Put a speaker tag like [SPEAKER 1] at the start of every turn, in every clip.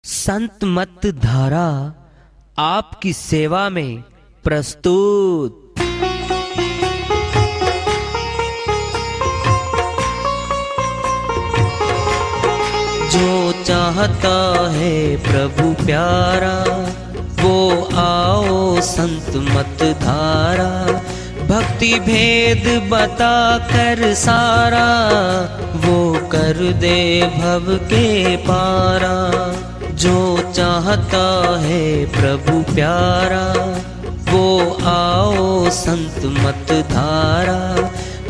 [SPEAKER 1] संत मत धारा आपकी सेवा में प्रस्तुत। जो चाहता है प्रभु प्यारा वो आओ संत मत धारा। भक्ति भेद बता कर सारा वो कर दे भव के पारा। जो चाहता है प्रभु प्यारा वो आओ संत मत धारा।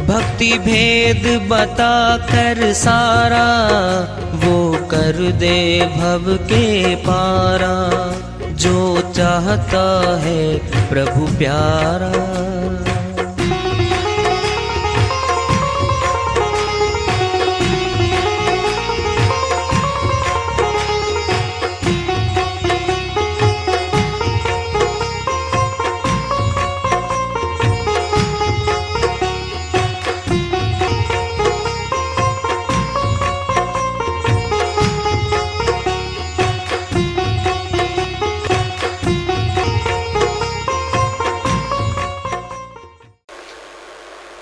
[SPEAKER 1] भक्ति भेद बता कर सारा वो कर दे भव के पारा। जो चाहता है प्रभु प्यारा।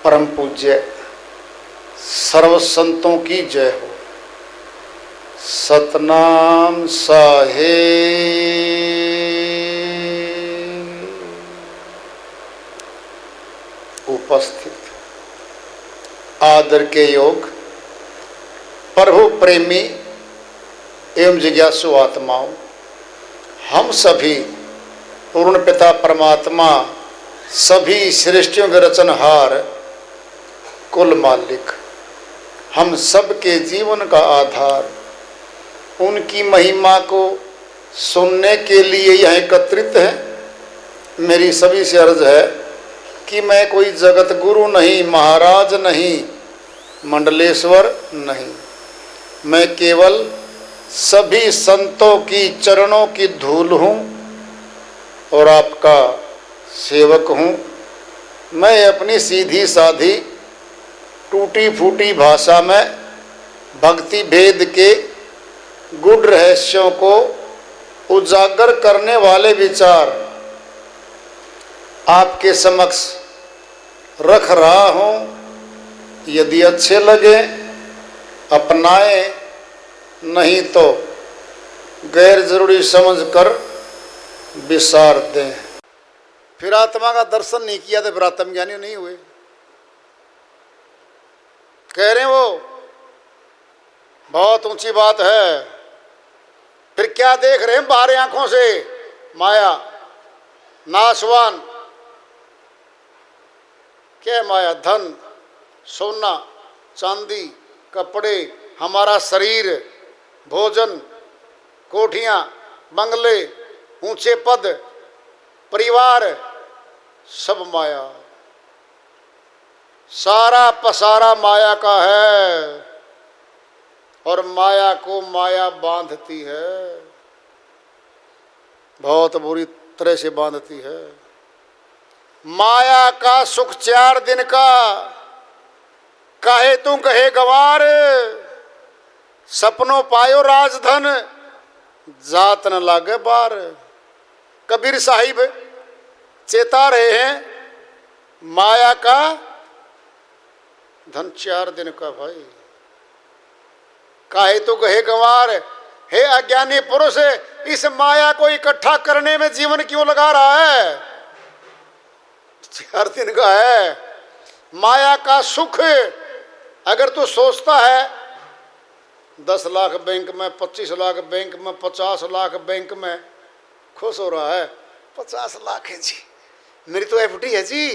[SPEAKER 2] परम पूज्य सर्व संतों की जय हो। सतनाम साहेब। उपस्थित आदर के योग प्रभु प्रेमी एवं जिज्ञासु आत्माओं, हम सभी पूर्ण पिता परमात्मा सभी सृष्टियों के रचनहार कुल मालिक, हम सब के जीवन का आधार, उनकी महिमा को सुनने के लिए यहाँ एकत्रित हैं। मेरी सभी से अर्ज है कि मैं कोई जगत गुरु नहीं, महाराज नहीं, मंडलेश्वर नहीं, मैं केवल सभी संतों की चरणों की धूल हूँ और आपका सेवक हूँ। मैं अपनी सीधी साधी टूटी फूटी भाषा में भक्ति भेद के गूढ़ रहस्यों को उजागर करने वाले विचार आपके समक्ष रख रहा हूँ। यदि अच्छे लगे अपनाएं, नहीं तो गैर जरूरी समझकर विसार दें। फिर आत्मा का दर्शन नहीं किया तो फिर आत्मज्ञानी नहीं हुए। कह रहे हैं वो बहुत ऊंची बात है। फिर क्या देख रहे हैं बाहरी आंखों से? माया, नाशवान। क्या है माया? धन, सोना, चांदी, कपड़े, हमारा शरीर, भोजन, कोठियां, बंगले, ऊंचे पद, परिवार, सब माया। सारा पसारा माया का है और माया को माया बांधती है, बहुत बुरी तरह से बांधती है। माया का सुख 4 दिन का, काहे तू कहे गवार। सपनों पायो राजधन, जात न लागे बार। कबीर साहिब चेता रहे हैं, माया का धन 4 दिन का भाई, काहे तो कहे गंवार। हे अज्ञानी पुरुष, इस माया को इकट्ठा करने में जीवन क्यों लगा रहा है? 4 दिन का है। माया का सुख अगर तू सोचता है 10 लाख बैंक में, 25 लाख बैंक में, 50 लाख बैंक में खुश हो रहा है। 50 लाख है जी, मेरी तो एफडी है जी।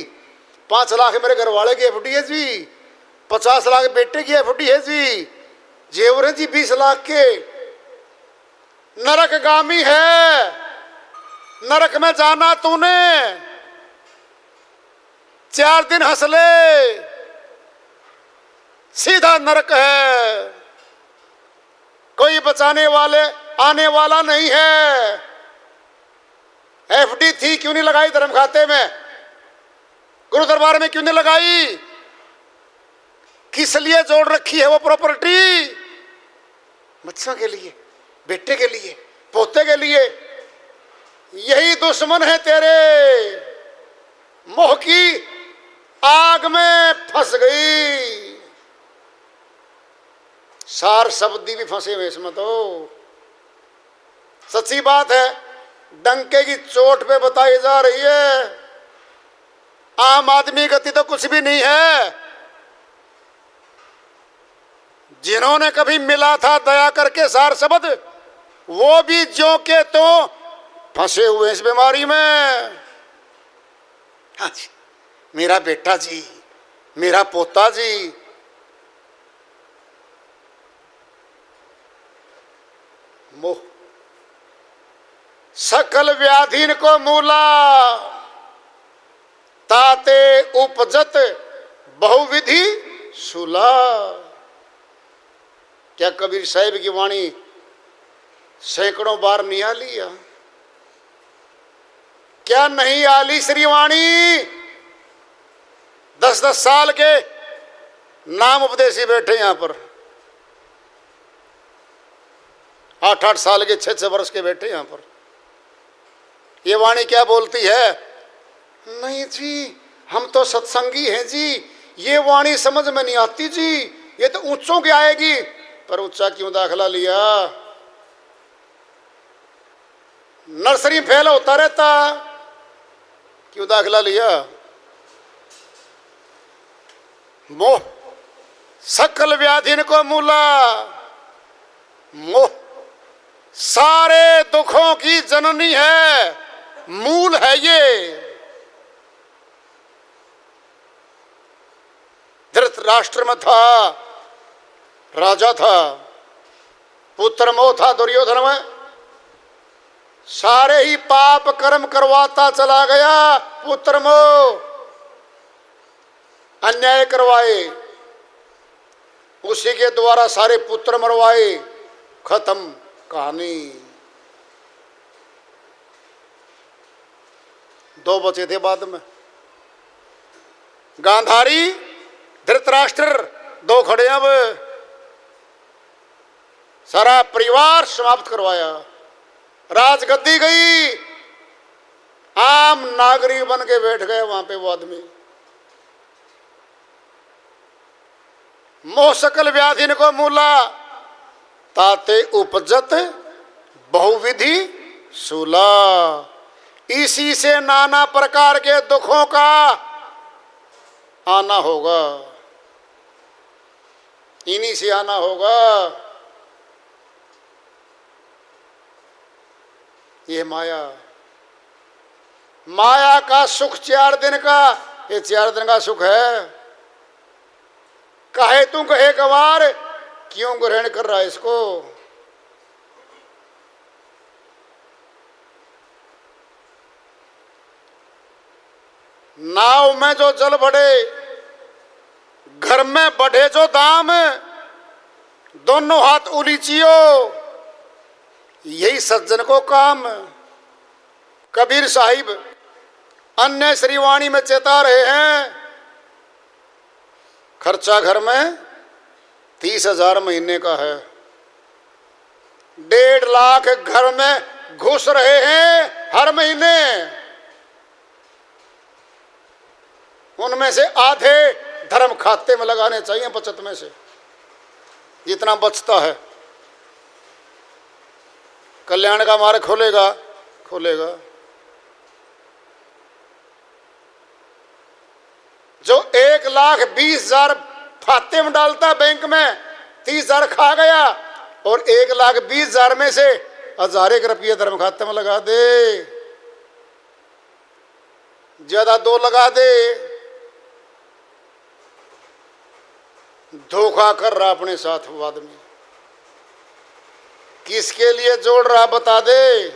[SPEAKER 2] 5 लाख मेरे घर वाले की एफडी है जी। 50 लाख बेटे की एफडी है जी। जेवर है जी 20 लाख के। नरकगामी है, नरक में जाना तूने। 4 दिन हंस ले, सीधा नरक है। कोई बचाने वाले आने वाला नहीं है। एफडी थी क्यों नहीं लगाई धर्म खाते में? गुरु दरबार में क्यों नहीं लगाई? किस लिए जोड़ रखी है वो प्रॉपर्टी? बच्चों के लिए, बेटे के लिए, पोते के लिए। यही दुश्मन है तेरे, मोह की आग में फंस गई। सार शब्दी भी फंसे हुए इसमें तो। सच्ची बात है, डंके की चोट पे बताई जा रही है। आम आदमी गति तो कुछ भी नहीं है। जिन्होंने कभी मिला था दया करके सार शब्द, वो भी ज्यों के तो फंसे हुए इस बीमारी में। हाँ जी, मेरा बेटा जी, मेरा पोता जी। मोह सकल व्याधीन को मूला, ताते उपजत बहुविधि सुला। क्या कबीर साहिब की वाणी सैकड़ों बार नहीं आली? क्या नहीं आली श्री वाणी? 10-10 साल के नाम उपदेशी बैठे यहां पर, 8-8 साल के, 6-6 वर्ष के बैठे यहां पर। ये वाणी क्या बोलती है? नहीं जी, हम तो सत्संगी हैं जी, ये वाणी समझ में नहीं आती जी, ये तो ऊंचों की आएगी। पर ऊंचा क्यों दाखला लिया? नर्सरी फेल होता रहता, क्यों दाखला लिया? मोह सकल व्याधिन को मूला, मोह सारे दुखों की जननी है, मूल है ये। धृतराष्ट्र में था, राजा था, पुत्र मोह था दुर्योधन में, सारे ही पाप कर्म करवाता चला गया पुत्र मोह, अन्याय करवाए, उसी के द्वारा सारे पुत्र मरवाए, खत्म कहानी। 2 बचे थे बाद में, गांधारी, धृतराष्ट्र, 2 खड़े। अब सारा परिवार समाप्त करवाया, राजगद्दी गई, आम नागरिक बन के बैठ गए वहां पे वो आदमी। मोह सकल व्याधिन को मूला, ताते उपजत बहुविधि सूला। इसी से नाना प्रकार के दुखों का आना होगा, इन्हीं से आना होगा। ये माया, माया का सुख 4 दिन का, ये 4 दिन का सुख है। कहे तू कहे गवार, क्यों ग्रहण कर रहा है इसको? नाव में जो जल बढ़े, घर में बढ़े जो दाम, दोनों हाथ उलीचियो, यही सज्जन को काम। कबीर साहिब अन्य श्रीवाणी में चेता रहे हैं, खर्चा घर में 30,000 महीने का है, 1.5 लाख घर में घुस रहे हैं हर महीने। उनमें से आधे धर्म खाते में लगाने चाहिए, बचत में से जितना बचता है। कल्याण का मार्ग खोलेगा, खोलेगा। जो 1,20,000 खाते में डालता बैंक में, 30,000 खा गया, और 1,20,000 में से 1,000 रुपये धर्म खाते में लगा दे, ज्यादा 2 लगा दे। धोखा कर रहा अपने साथ वो आदमी। किसके लिए जोड़ रहा बता दे।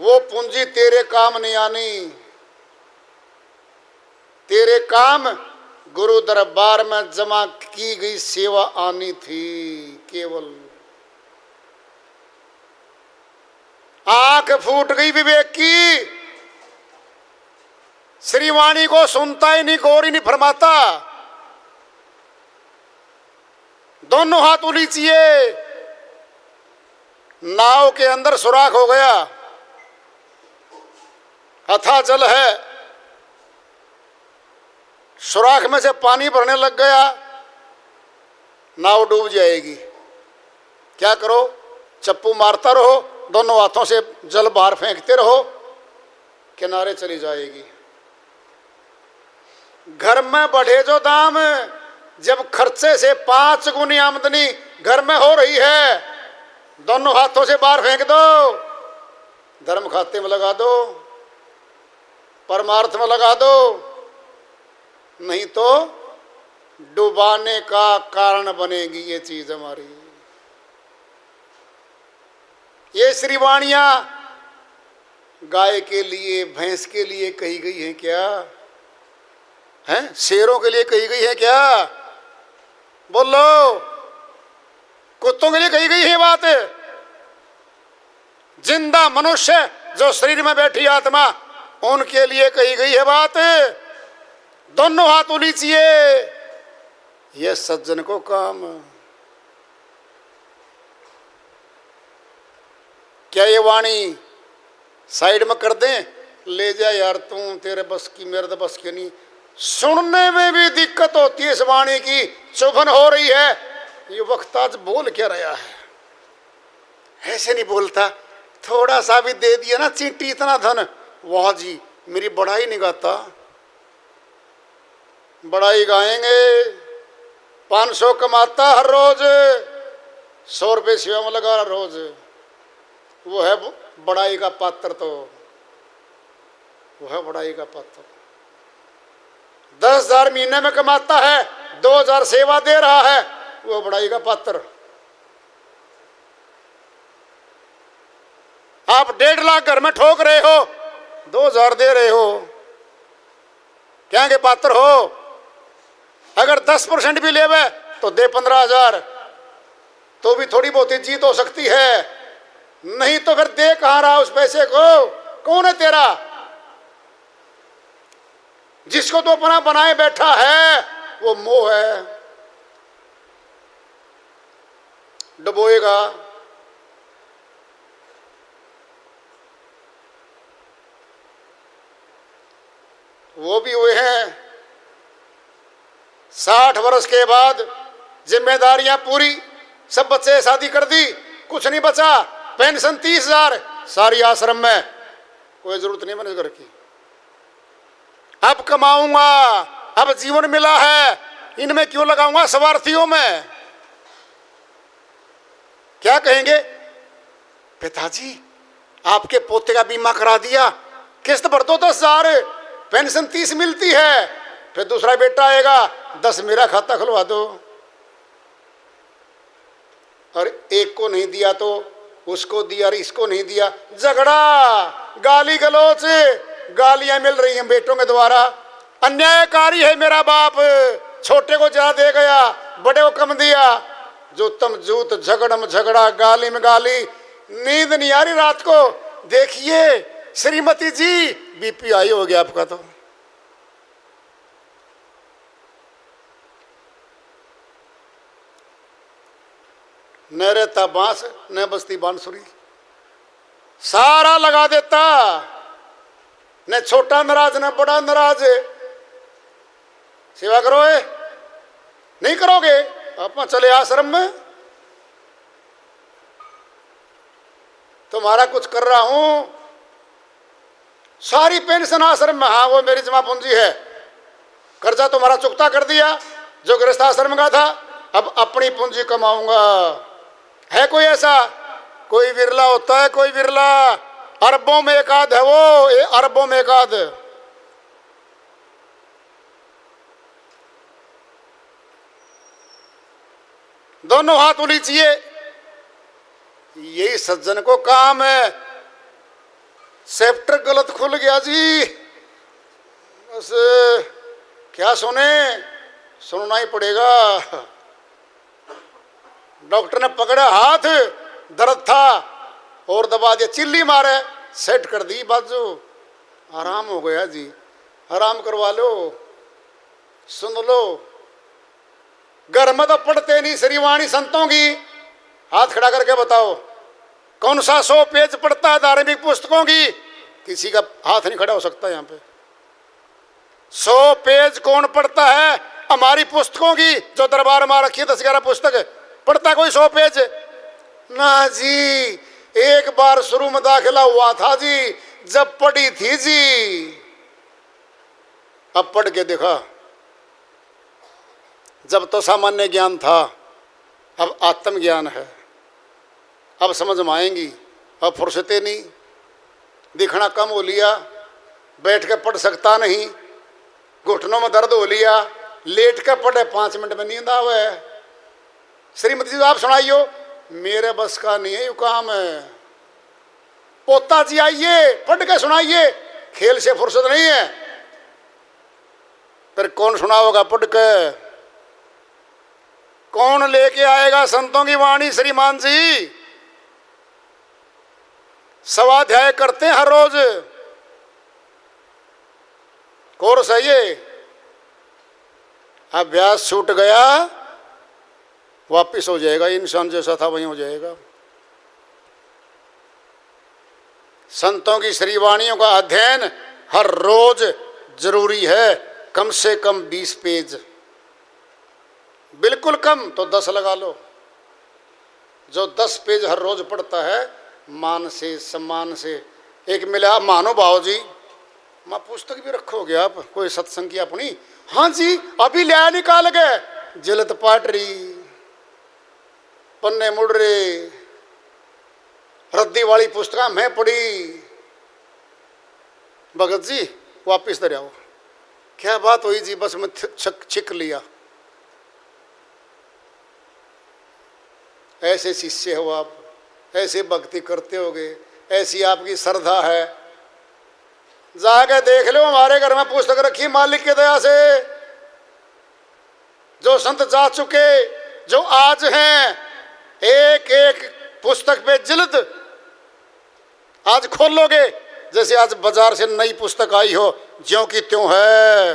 [SPEAKER 2] वो पूंजी तेरे काम नहीं आनी, तेरे काम गुरु दरबार में जमा की गई सेवा आनी थी केवल। आंख फूट गई विवेक की, श्रीवाणी को सुनता ही नहीं, गौर ही नहीं फरमाता। दोनों हाथ उलीचिए, नाव के अंदर सुराख हो गया, अथाह जल है, सुराख में से पानी भरने लग गया, नाव डूब जाएगी। क्या करो? चप्पू मारता रहो, दोनों हाथों से जल बाहर फेंकते रहो, किनारे चली जाएगी। घर में बढ़े जो दाम, जब खर्चे से 5 गुनी आमदनी घर में हो रही है, दोनों हाथों से बाहर फेंक दो, धर्म खाते में लगा दो, परमार्थ में लगा दो, नहीं तो डुबाने का कारण बनेगी ये चीज हमारी। ये श्रीवाणियां गाय के लिए, भैंस के लिए कही गई है क्या? हैं? शेरों के लिए कही गई है क्या? बोलो, कुत्तों के लिए कही गई है बात? जिंदा मनुष्य जो शरीर में बैठी आत्मा, उनके लिए कही गई है बात। दोनों हाथ उलीचिए, ये सज्जन को काम। क्या ये वाणी साइड में कर दें? ले जा यार, तू तेरे बस की, मेरे तो बस की नहीं। सुनने में भी दिक्कत होती है इस वाणी की, चुभन हो रही है। ये वक्त आज बोल क्या रहा है? ऐसे नहीं बोलता, थोड़ा सा भी दे दिया ना चींटी इतना धन, वाह जी मेरी बड़ाई नहीं गाता। बड़ाई गाएंगे, 500 कमाता हर रोज, 100 रुपये सेवा में लगा रोज, वो है बड़ाई का पात्र। तो वो है बड़ाई का पात्र। 10,000 महीने में कमाता है, 2,000 सेवा दे रहा है, वो बड़ाई का पात्र। आप 1.5 लाख घर में ठोक रहे हो, 2,000 दे रहे हो, क्या के पात्र हो? अगर 10% भी लेवे तो दे 15,000, तो भी थोड़ी बहुत जीत हो सकती है। नहीं तो फिर दे कहां रहा उस पैसे को? कौन है तेरा? जिसको तो अपना बनाए बैठा है वो मोह है, डुबोएगा। वो भी हुए हैं 60 वर्ष के बाद, जिम्मेदारियां पूरी, सब बच्चे शादी कर दी, कुछ नहीं बचा, पेंशन 30,000 सारी आश्रम में, कोई जरूरत नहीं मैंने घर की। अब कमाऊंगा, अब जीवन मिला है, इनमें क्यों लगाऊंगा स्वार्थियों में? क्या कहेंगे? पिताजी आपके पोते का बीमा करा दिया, किस्त भर दो 10,000, पेंशन 30 मिलती है, फिर दूसरा बेटा आएगा, 10 मेरा खाता खुलवा दो। और एक को नहीं दिया तो उसको दिया, और इसको नहीं दिया, झगड़ा, गाली गलौच, गालियां मिल रही हैं बेटों के द्वारा। अन्यायकारी है मेरा बाप, छोटे को ज्यादा दे गया, बड़े को कम दिया। जो तम जूत, झगड़म झगड़ा, गाली में गाली, नींद नहीं आ रही रात को। देखिए श्रीमती जी, बीपी हाई हो गया आपका तो। न रहता बांस न बस्ती बांसुरी, सारा लगा देता, न छोटा नाराज न बड़ा नाराज। सेवा करोगे? नहीं करोगे? आप चले आश्रम में, तुम्हारा कुछ कर रहा हूं, सारी पेंशन आश्रम में। हाँ वो मेरी जमा पूंजी है, कर्जा तुम्हारा चुकता कर दिया जो गृहस्थ आश्रम का था, अब अपनी पूंजी कमाऊंगा। है कोई ऐसा? कोई विरला होता है, कोई विरला, अरबों में एक आध है वो, अरबों में एक आध। दोनों हाथ उलीचिए, यही सज्जन को काम है। चैप्टर गलत खुल गया जी, बस क्या सुने, सुनना ही पड़ेगा। डॉक्टर ने पकड़ा हाथ, दर्द था और दबा दिया, चिल्ली मारे, सेट कर दी बाजू, आराम हो गया जी। आराम करवा लो, सुन लो। घर में तो पढ़ते नहीं श्रीवाणी संतों की, हाथ खड़ा करके बताओ कौन सा 100 पेज पढ़ता है धार्मिक पुस्तकों की? किसी का हाथ नहीं खड़ा हो सकता यहाँ पे। 100 पेज कौन पढ़ता है हमारी पुस्तकों की? जो दरबार में रखी है 10-11 पुस्तक है, पढ़ता कोई 100 पेज? ना जी। एक बार शुरू में दाखिला हुआ था जी, जब पढ़ी थी जी, अब पढ़ के देखा। जब तो सामान्य ज्ञान था, अब आत्मज्ञान है। अब समझ में आएंगी। अब फुर्सतें नहीं, दिखना कम हो लिया, बैठ के पढ़ सकता नहीं, घुटनों में दर्द हो लिया, लेट के पढ़े 5 मिनट में नींद आवे। श्रीमती जी आप सुनाइयो, मेरे बस का नहीं है, यू काम है। पोता जी आइए पढ़ के सुनाइए, खेल से फुर्सत नहीं है। फिर कौन सुनाओगा पढ़ के? कौन लेके आएगा संतों की वाणी? श्रीमान जी स्वाध्याय करते हैं हर रोज, कोर्स है ये। अभ्यास छूट गया वापिस हो जाएगा, इंसान जैसा था वहीं हो जाएगा। संतों की श्रीवाणियों का अध्ययन हर रोज जरूरी है, कम से कम 20 पेज, बिल्कुल कम तो 10 लगा लो। जो 10 पेज हर रोज पढ़ता है, मान से सम्मान से एक मिला। मानो भाव जी, माँ पुस्तक भी रखोगे आप कोई सत्संग की अपनी? हाँ जी अभी ले निकाल गए। जलत पाटरी, पन्ने मुड़ रहे, रद्दी वाली पुस्तक मैं पढ़ी। भगत जी वापिस दे आओ। क्या बात हुई जी? बस मैं छिक लिया। ऐसे शिष्य हो आप, ऐसे भक्ति करते होगे, ऐसी आपकी श्रद्धा है। जाके देख लो, हमारे घर में पुस्तक रखी मालिक की दया से। जो संत जा चुके, जो आज हैं, एक एक पुस्तक पे जिल्द आज खोलोगे जैसे आज बाजार से नई पुस्तक आई हो, ज्यों की त्यों है,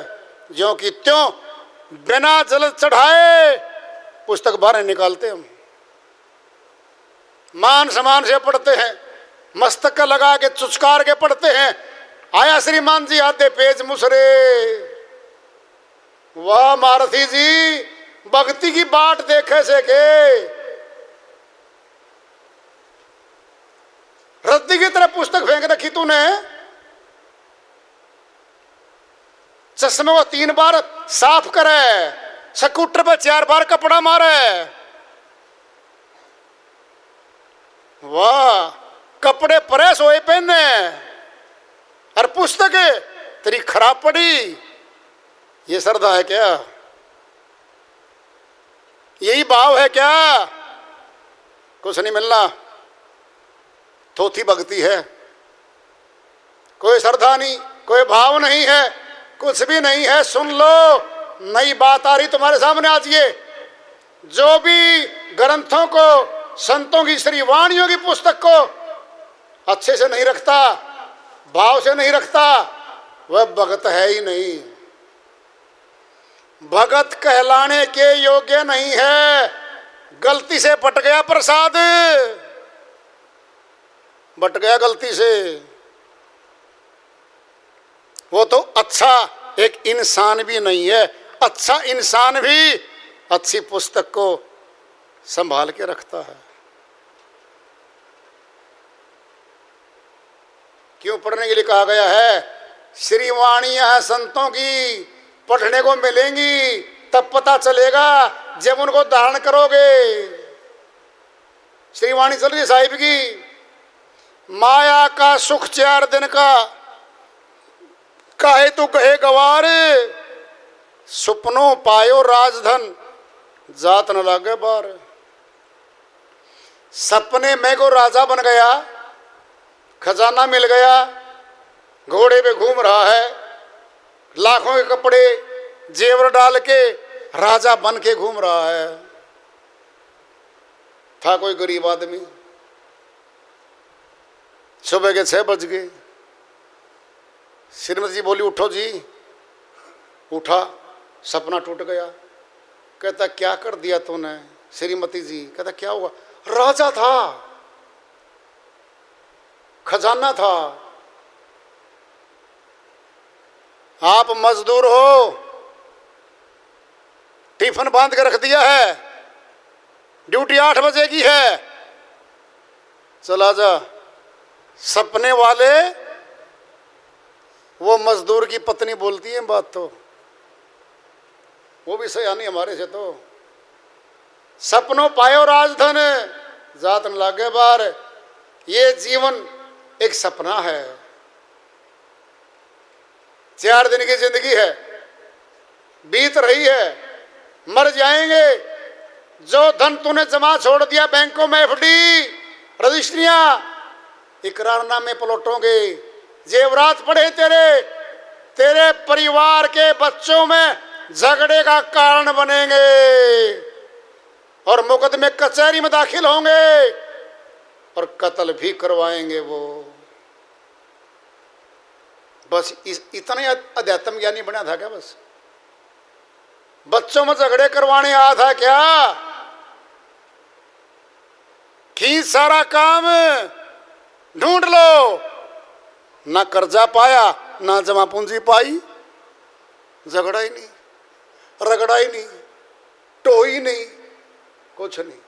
[SPEAKER 2] ज्यों की त्यों, बिना जल्द चढ़ाए पुस्तक बाहर निकालते हम। मान सम्मान से पढ़ते हैं, मस्तक का लगा के चुचकार के पढ़ते हैं। आया श्रीमान जी आधे पेज मुसरे। वाह मारथी जी, भक्ति की बाट देखे से के रद्दी की तरह पुस्तक फेंक रखी तूने। चश्मे को 3 बार साफ करे, स्कूटर पे 4 बार कपड़ा मारे। वाह, कपड़े प्रेस होए पहने और पुस्तक तेरी खराब पड़ी। ये श्रद्धा है क्या? यही भाव है क्या? कुछ नहीं मिलना, थोथी भक्ति है। कोई श्रद्धा नहीं, कोई भाव नहीं है, कुछ भी नहीं है। सुन लो, नई बात आ रही तुम्हारे सामने आज। ये जो भी ग्रंथों को, संतों की श्रीवाणियों की पुस्तक को अच्छे से नहीं रखता, भाव से नहीं रखता, वह भगत है ही नहीं। भगत कहलाने के योग्य नहीं है। गलती से बट गया प्रसाद, बट गया गलती से, वो तो अच्छा एक इंसान भी नहीं है। अच्छा इंसान भी अच्छी पुस्तक को संभाल के रखता है। क्यों पढ़ने के लिए कहा गया है? श्रीवाणियां संतों की पढ़ने को मिलेंगी, तब पता चलेगा जब उनको धारण करोगे। श्रीवाणी चल रही साहिब की, माया का सुख 4 दिन का, काहे तू कहे गवार, सुपनों पायो राजधन, जात न लागे बार। सपने में को राजा बन गया, खजाना मिल गया, घोड़े पे घूम रहा है, लाखों के कपड़े जेवर डाल के राजा बन के घूम रहा है। था कोई गरीब आदमी, सुबह के 6 बज गए। श्रीमती जी बोली उठो जी। उठा, सपना टूट गया। कहता क्या कर दिया तूने? श्रीमती जी कहता क्या हुआ? राजा था, खजाना था। आप मजदूर हो, टिफिन बांध के रख दिया है, ड्यूटी 8 बजे की है, चला जा। सपने वाले वो मजदूर की पत्नी बोलती है बात, तो वो भी सयानी हमारे से। तो सपनों पायो राजधन, जात न लागे बार। ये जीवन एक सपना है, 4 दिन की जिंदगी है, बीत रही है, मर जाएंगे। जो धन तूने जमा छोड़ दिया बैंकों में, एफडी, रजिस्ट्रियां, इकरारनामे पलटोगे, जेवरात पड़े तेरे परिवार के बच्चों में झगड़े का कारण बनेंगे और मुकदमे कचहरी में दाखिल होंगे और कत्ल भी करवाएंगे वो। बस इतना ही अध्यात्म ज्ञानी बना था क्या? बस बच्चों में झगड़े करवाने आया था क्या? खींच सारा काम ढूंढ लो, ना कर्जा पाया ना जमा पूंजी पाई, झगड़ा ही नहीं, रगड़ा ही नहीं, टोई नहीं, कुछ नहीं।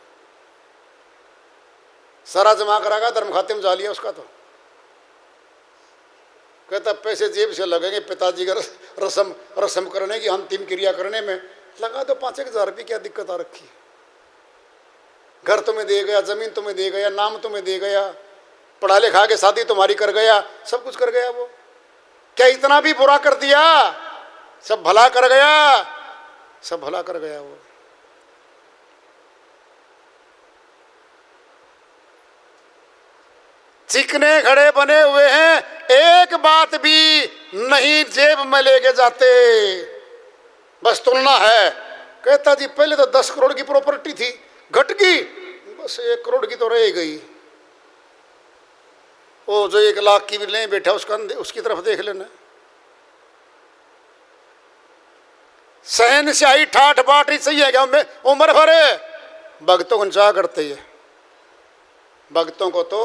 [SPEAKER 2] सारा जमा करागा, धर्म खाते में जा लिया उसका। तो कहता पैसे जेब से लगेंगे, पिताजी का रस्म करने की, अंतिम क्रिया करने में लगा दो 5,000 रुपये, क्या दिक्कत आ रखी है? घर तुम्हें दे गया, जमीन तुम्हें दे गया, नाम तुम्हें दे गया, पढ़ा लिखा के शादी तुम्हारी कर गया, सब कुछ कर गया। वो क्या इतना भी बुरा कर दिया? सब भला कर गया, सब भला कर गया। वो चिकने खड़े बने हुए हैं, एक बात भी नहीं जेब में लेके जाते, बस तुलना है। कहता जी पहले तो 10 करोड़ की प्रॉपर्टी थी, घट गई, बस 1 करोड़ की तो रह गई। वो जो 1 लाख की भी ले बैठा उसकी तरफ देख लेना। सहन स्याही ठाठ बाट ही चाहिए क्या उम्र भर? भक्तों को चाह करते है, भक्तों को तो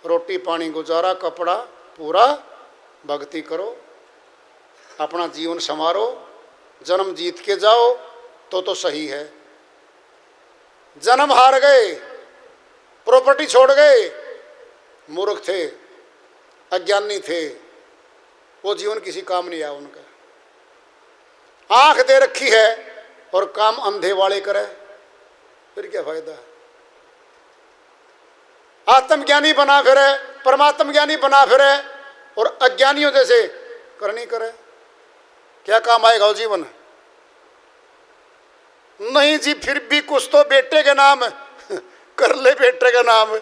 [SPEAKER 2] रोटी पानी गुजारा, कपड़ा पूरा, भक्ति करो, अपना जीवन संवारो, जन्म जीत के जाओ तो सही है। जन्म हार गए, प्रॉपर्टी छोड़ गए, मूर्ख थे, अज्ञानी थे, वो जीवन किसी काम नहीं आया उनका। आंख दे रखी है और काम अंधे वाले करे, फिर क्या फायदा? आत्मज्ञानी बना फिरे, परमात्म ज्ञानी बना फिरे और अज्ञानियों जैसे करनी करे, क्या काम आएगा वो जीवन? नहीं जी, फिर भी कुछ तो बेटे के नाम कर ले, बेटे का नाम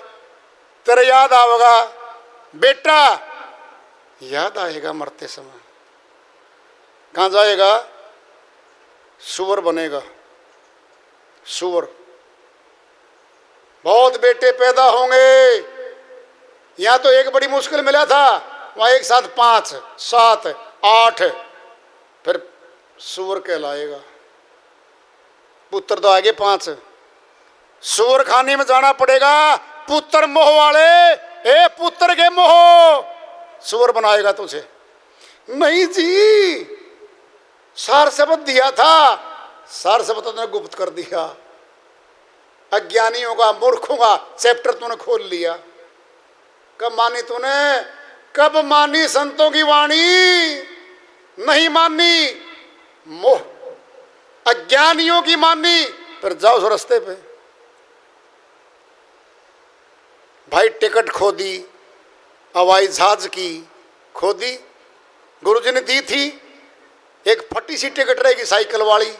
[SPEAKER 2] तेरे याद आएगा, बेटा याद आएगा मरते समय। कहाँ जाएगा? सुअर बनेगा, सुअर। बहुत बेटे पैदा होंगे, यहाँ तो एक बड़ी मुश्किल मिला था, वहाँ एक साथ 5, 7, 8, फिर सुअर कहलाएगा। पुत्र तो आगे 5, सुअर खाने में जाना पड़ेगा। पुत्र मोह वाले, ए पुत्र के मोह, सुअर बनाएगा तुझे। नहीं जी, सार शब्द दिया था, सार शब्द तूने गुप्त कर दिया। अज्ञानियों का, मूर्खों का चैप्टर तूने खोल लिया। कब मानी तूने? कब मानी संतों की वाणी? नहीं मानी, मोह अज्ञानियों की मानी, फिर जाओ उस रास्ते पे। भाई टिकट खो दी, हवाई जहाज की खो दी, गुरुजी ने दी थी, एक फटी सी टिकट रहेगी साइकिल वाली।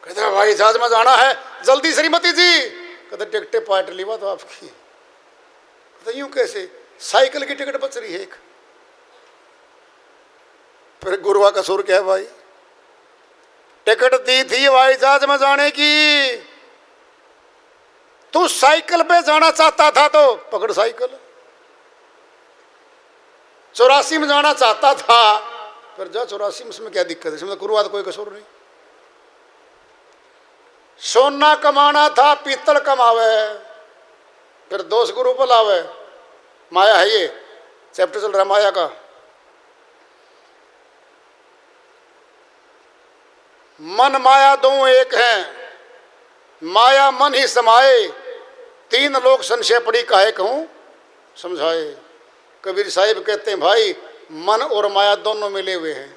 [SPEAKER 2] कहते हवाई जहाज में जाना है, जल्दी श्रीमती जी। कहते टिकटें पाट ली बात तो आपकी। कहते यूं कैसे? साइकिल की टिकट बच रही है एक। फिर गुरुआ का सुर क्या है भाई? टिकट दी थी हवाई जहाज में जाने की, तू साइकिल पे जाना चाहता था तो पकड़ साइकिल। 84 में जाना चाहता था, फिर जा 84 में, उसमें क्या दिक्कत है? इसमें गुरुआ तो कोई कसूर नहीं। सोना कमाना था, पीतल कमावे, फिर दोष गुरु बुलावे। माया है ये, चैप्टर चल रहा है माया का। मन माया दो एक हैं, माया मन ही समाए, तीन लोग संशय पड़ी काहे कहूं समझाए। कबीर साहिब कहते हैं भाई मन और माया दोनों मिले हुए हैं।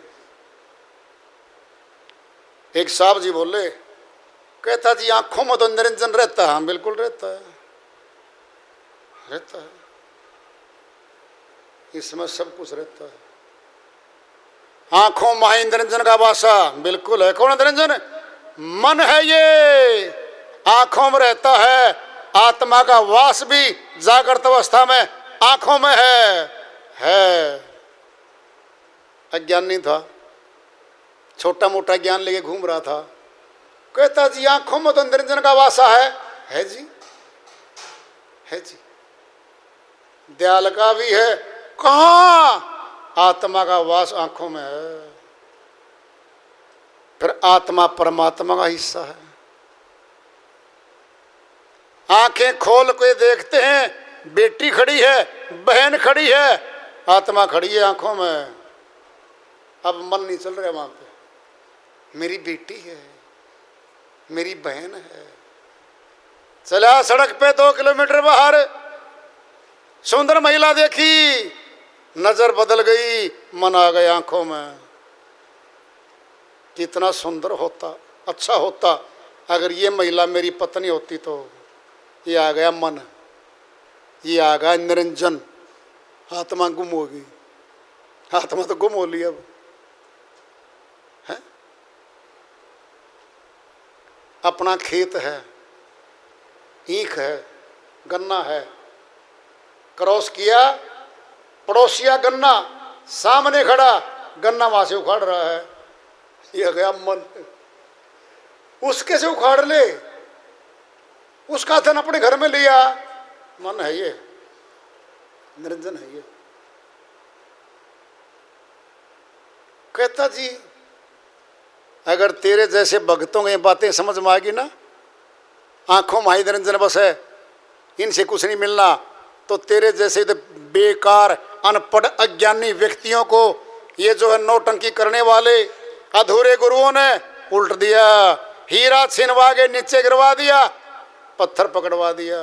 [SPEAKER 2] एक साहब जी बोले, कहता जी आंखों में तो निरंजन रहता है। हाँ बिल्कुल रहता है, रहता है, इसमें सब कुछ रहता है। आंखों में निरंजन का वासा बिल्कुल है। कौन निरंजन? मन है ये, आंखों में रहता है। आत्मा का वास भी जागृत अवस्था में आंखों में है। अज्ञानी था, छोटा मोटा ज्ञान लेके घूम रहा था। कहता जी आंखों में तो निरंजन का वासा है जी, है जी। दयाल का भी है, कहाँ? आत्मा का वास आंखों में है। फिर आत्मा परमात्मा का हिस्सा है। आंखें खोल के देखते हैं, बेटी खड़ी है, बहन खड़ी है, आत्मा खड़ी है आंखों में। अब मन नहीं चल रहा वहां पे, मेरी बेटी है, मेरी बहन है। चला सड़क पे 2 किलोमीटर बाहर, सुंदर महिला देखी, नजर बदल गई, मन आ गया आंखों में। कितना सुंदर होता, अच्छा होता अगर ये महिला मेरी पत्नी होती तो। ये आ गया मन, ये आ गया निरंजन, आत्मा गुम हो गई। आत्मा तो गुम हो ली अब है। अपना खेत है, ईख है, गन्ना है, क्रॉस किया, पड़ोसिया गन्ना सामने खड़ा, गन्ना वहां से उखाड़ रहा है। ये गया मन, उसके से उखाड़ ले, उसका धन अपने घर में लिया। मन है ये, निरंजन है ये। कहता जी अगर तेरे जैसे भक्तों की बातें समझ में आएगी ना, आंखों में निरंजन बस है, इनसे कुछ नहीं मिलना, तो तेरे जैसे तो बेकार अनपढ़ अज्ञानी व्यक्तियों को ये जो है नौटंकी करने वाले अधूरे गुरुओं ने उल्ट दिया। हीरा छिनवा के नीचे गिरवा दिया, पत्थर पकड़वा दिया।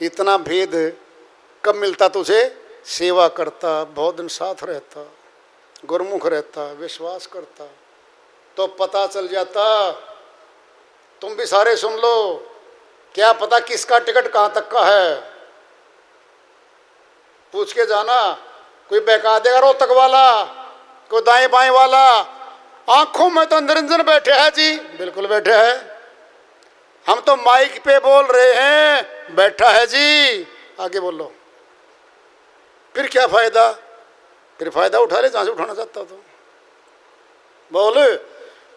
[SPEAKER 2] इतना भेद कब मिलता तुझे? सेवा करता, बहुत दिन साथ रहता, गुरमुख रहता, विश्वास करता, तो पता चल जाता। तुम भी सारे सुन लो, क्या पता किसका टिकट कहां तक का है। पूछ के जाना, कोई बहका देगा रोहतक वाला, कोई दाएं बाएं वाला। आंखों में तो निरंजन बैठे हैं जी, बिल्कुल बैठे हैं। हम तो माइक पे बोल रहे हैं, बैठा है जी, आगे बोलो। फिर क्या फायदा? फिर फायदा उठा ले जहां से उठाना चाहता तो बोल।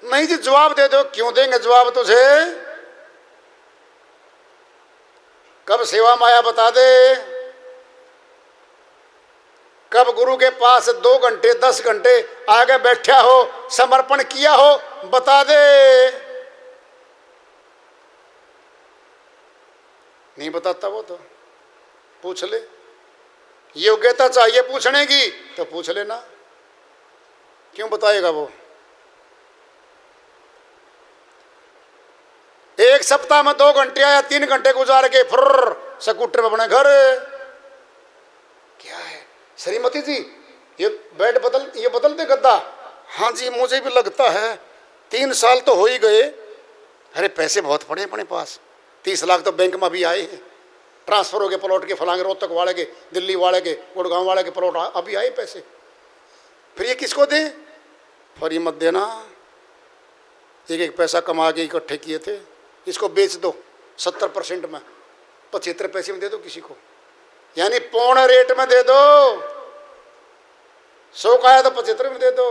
[SPEAKER 2] नहीं जी जवाब दे दो। क्यों देंगे जवाब तुझे? कब सेवा माया बता दे, कब गुरु के पास 2 घंटे 10 घंटे आगे बैठा हो, समर्पण किया हो, बता दे। नहीं बताता वो तो पूछ ले। योग्यता चाहिए पूछने की तो पूछ लेना, क्यों बताएगा वो? एक सप्ताह में 2 घंटे या 3 घंटे गुजार के फिर स्कूटर में अपने घर। क्या है श्रीमती जी, ये बेड ये बदल दे गद्दा? हाँ जी मुझे भी लगता है, 3 साल तो हो ही गए। अरे पैसे बहुत पड़े अपने पास, 30 लाख तो बैंक में भी आए हैं, ट्रांसफर हो गए प्लॉट के, फलांगे रोहतक वाले के, दिल्ली वाले के, गुड़गांव वाले के प्लॉट अभी आए पैसे। फिर ये किसको दे? फ्री मत देना। एक पैसा कमा के इकट्ठे किए थे, इसको बेच दो 70% में, 75 पैसे में दे दो किसी को, यानी पौने रेट में दे दो। 100 का है तो 75 में दे दो,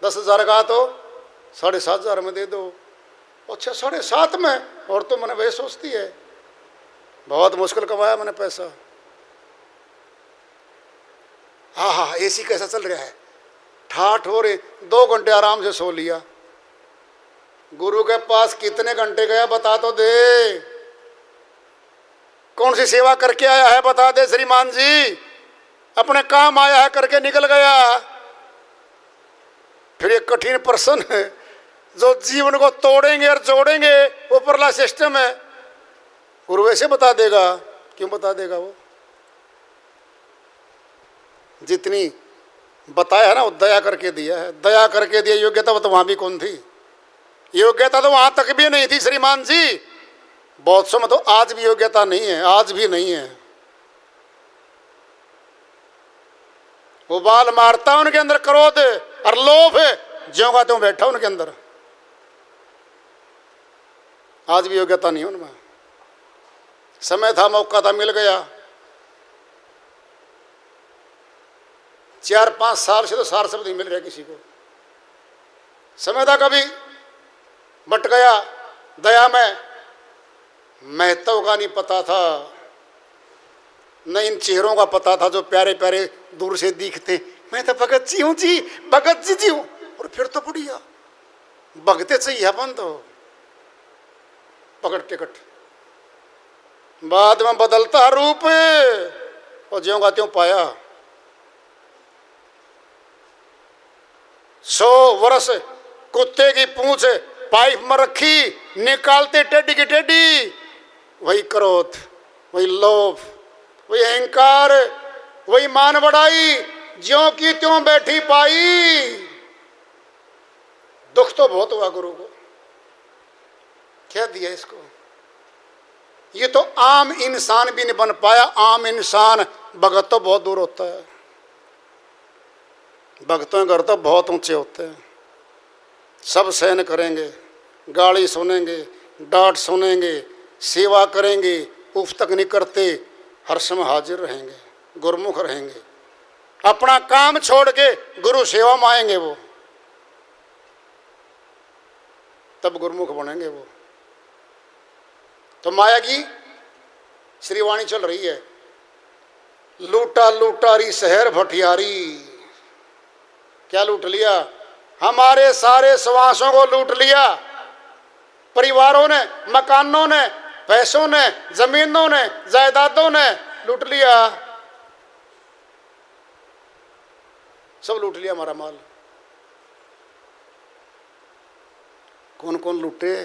[SPEAKER 2] 10,000 का तो 7,500 में दे दो। अच्छा 7.5 में? और तो मैंने वही सोचती है, बहुत मुश्किल कमाया मैंने पैसा। हाँ हाँ एसी कैसा चल रहा है, ठाठ हो रहे, 2 घंटे आराम से सो लिया, गुरु के पास कितने घंटे गया बता तो दे, कौन सी सेवा करके आया है बता दे श्रीमान जी, अपने काम आया है करके निकल गया। फिर एक कठिन प्रश्न है, जो जीवन को तोड़ेंगे और जोड़ेंगे ऊपरला सिस्टम है, गुरु वैसे बता देगा, क्यों बता देगा वो? जितनी बताया है ना वो दया करके दिया है, दया करके दिया। योग्यता तो वहां भी कौन थी? योग्यता तो वहां तक भी नहीं थी श्रीमान जी। बहुत सौ में तो आज भी योग्यता नहीं है, आज भी नहीं है। उबाल मारता उनके अंदर क्रोध और लोभ, ज्यों का त्यों बैठा उनके अंदर, आज भी योग्यता नहीं है उनमें। समय था, मौका था, मिल गया। 4-5 साल से तो सार शब्द नहीं मिल रहा किसी को। समय था कभी बट गया दया में, महत्व का नहीं पता था, न इन चेहरों का पता था जो प्यारे प्यारे दूर से दिखते। मैं तो भगत जी हूँ जी, भगत जी हूँ। और फिर तो बढ़िया भगते चाहिए अपन तो, पकड़ टिकट। बाद में बदलता रूप और ज्यों का त्यों पाया। 100 वर्ष कुत्ते की पूंछ पाइप में रखी, निकालते टेढ़ी की टेढ़ी। वही क्रोध, वही लोभ, वही अहंकार, वही मान बढ़ाई, ज्यों की त्यों बैठी पाई। दुख तो बहुत हुआ गुरु को, क्या दिया इसको? ये तो आम इंसान भी नहीं बन पाया। आम इंसान, भगत तो बहुत दूर होता है। भक्तों के घर तो बहुत ऊंचे होते हैं। सब सहन करेंगे, गाली सुनेंगे, डांट सुनेंगे, सेवा करेंगे, उफ तक नहीं करते, हर समय हाजिर रहेंगे, गुरमुख रहेंगे। अपना काम छोड़ के गुरु सेवा में आएंगे वो, तब गुरमुख बनेंगे वो। तो माया की श्रीवाणी चल रही है, लूटा लूटारी शहर भटियारी। क्या लूट लिया? हमारे सारे श्वासों को लूट लिया। परिवारों ने, मकानों ने, पैसों ने, जमीनों ने, जायदादों ने लूट लिया। सब लूट लिया हमारा माल। कौन कौन लूटे?